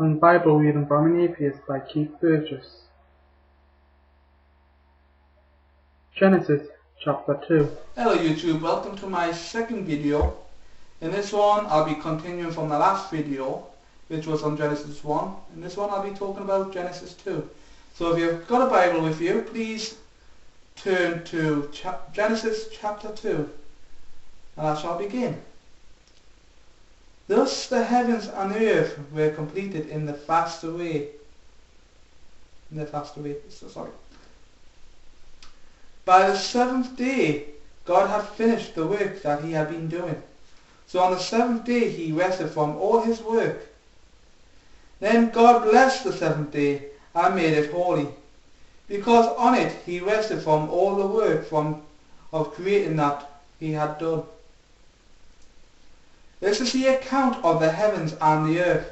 and Bible reading from an Atheist by Burgess. Genesis chapter 2. Hello YouTube, welcome to my second video. In this one I'll be continuing from the last video, which was on Genesis 1. In this one I'll be talking about Genesis 2. So if you've got a Bible with you, please turn to Genesis chapter 2, and I shall begin. Thus the heavens and the earth were completed in the fast away. By the seventh day, God had finished the work that he had been doing. So on the seventh day he rested from all his work. Then God blessed the seventh day and made it holy, because on it he rested from all the work of creating that he had done. This is the account of the heavens and the earth,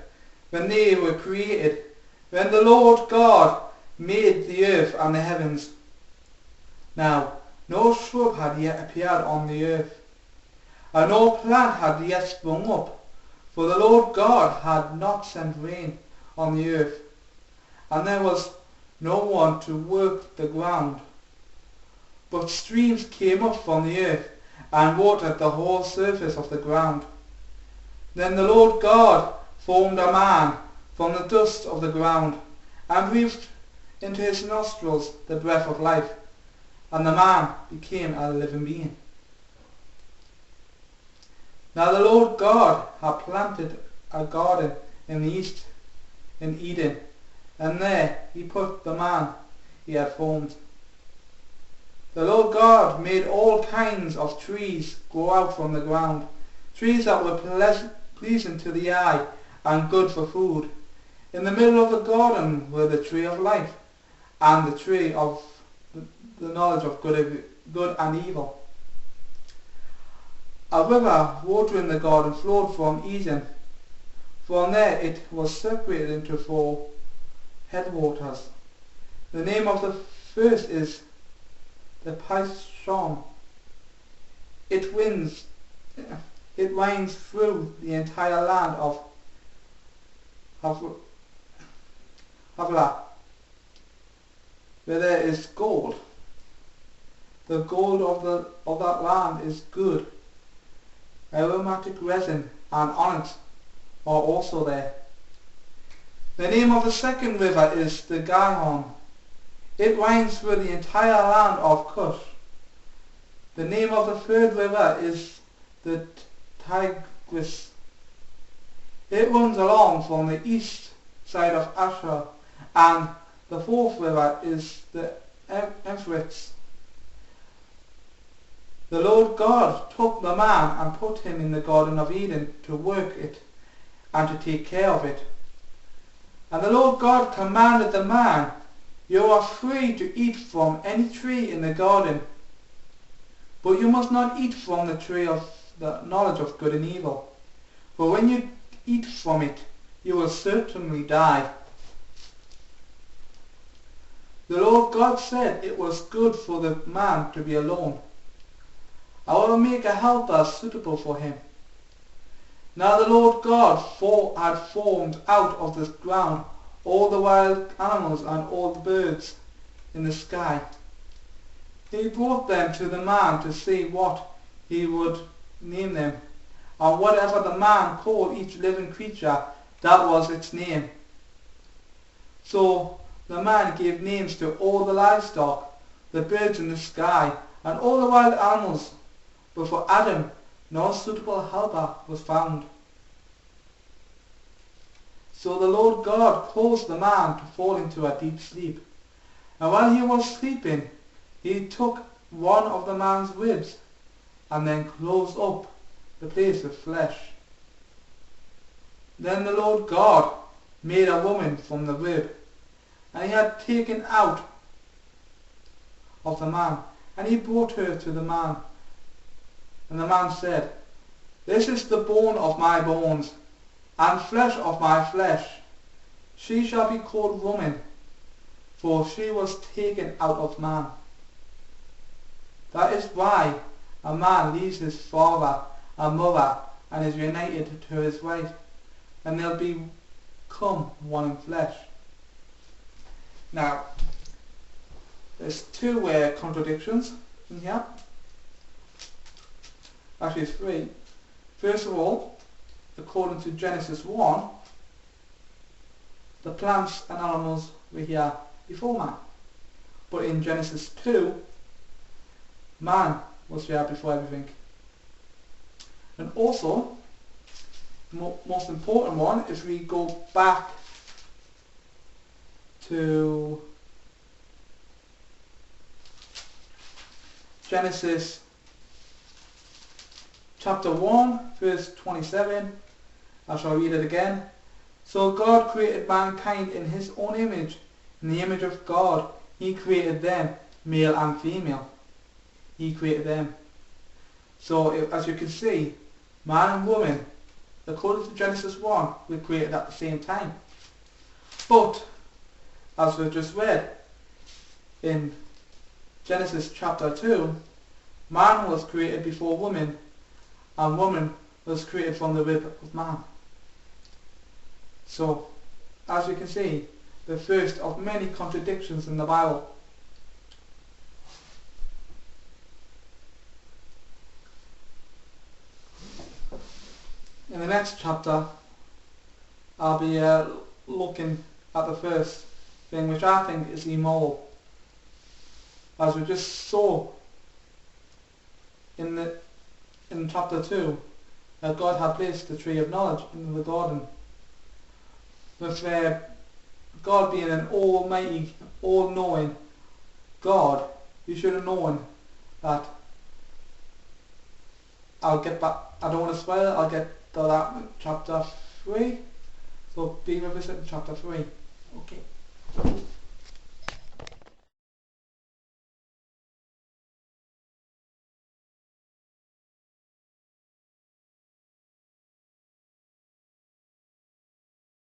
when they were created, when the Lord God made the earth and the heavens. Now, no shrub had yet appeared on the earth, and no plant had yet sprung up, for the Lord God had not sent rain on the earth, and there was no one to work the ground. But streams came up from the earth, and watered the whole surface of the ground. Then the Lord God formed a man from the dust of the ground, and breathed into his nostrils the breath of life, and the man became a living being. Now the Lord God had planted a garden in the east, in Eden, and there he put the man he had formed. The Lord God made all kinds of trees grow out from the ground, trees that were pleasing to the eye and good for food. In the middle of the garden were the tree of life and the tree of the knowledge of good and evil. A river watering the garden flowed from Eden. From there it was separated into 4 headwaters. The name of the first is the Pishon. It winds through the entire land of Havilah, where there is gold. The gold of that land is good. Aromatic resin and onyx are also there. The name of the second river is the Gihon. It winds through the entire land of Cush. The name of the third river is the Tigris. It runs along from the east side of Asher, and the fourth river is the Euphrates. The Lord God took the man and put him in the Garden of Eden to work it and to take care of it. And the Lord God commanded the man, "You are free to eat from any tree in the garden, but you must not eat from the tree of the knowledge of good and evil, for when you eat from it, you will certainly die." The Lord God said it was good for the man to be alone. "I will make a helper suitable for him." Now the Lord God had formed out of the ground all the wild animals and all the birds in the sky. He brought them to the man to see what he would name them, and whatever the man called each living creature, that was its name. So the man gave names to all the livestock, the birds in the sky, and all the wild animals, but for Adam no suitable helper was found. So the Lord God caused the man to fall into a deep sleep, and while he was sleeping, he took one of the man's ribs, and then closed up the place with flesh. Then the Lord God made a woman from the rib, and he had taken out of the man, and he brought her to the man. And the man said, "This is the bone of my bones, and flesh of my flesh. She shall be called woman, for she was taken out of man. That is why a man leaves his father and mother and is united to his wife, and they'll be become one in flesh. Now, there's two contradictions in here. Actually, it's three. First of all, according to Genesis 1, the plants and animals were here before man. But in Genesis 2, man was here before everything. And also, the most important one, if we go back to Genesis chapter 1 verse 27, I shall read it again. So God created mankind in his own image. In the image of God he created them, male and female. He created them. So as you can see, man and woman, according to Genesis 1, were created at the same time. But as we've just read in Genesis chapter 2, man was created before woman, and woman was created from the rib of man. So, as you can see, the first of many contradictions in the Bible. In the next chapter, I'll be looking at the first thing, which I think is immoral. As we just saw in chapter 2, that God had placed the tree of knowledge in the garden. With God being an almighty, all-knowing God, you should have known that. I'll get back, I don't want to spoil it, I'll get to that in chapter 3. So be with us in chapter 3. Okay.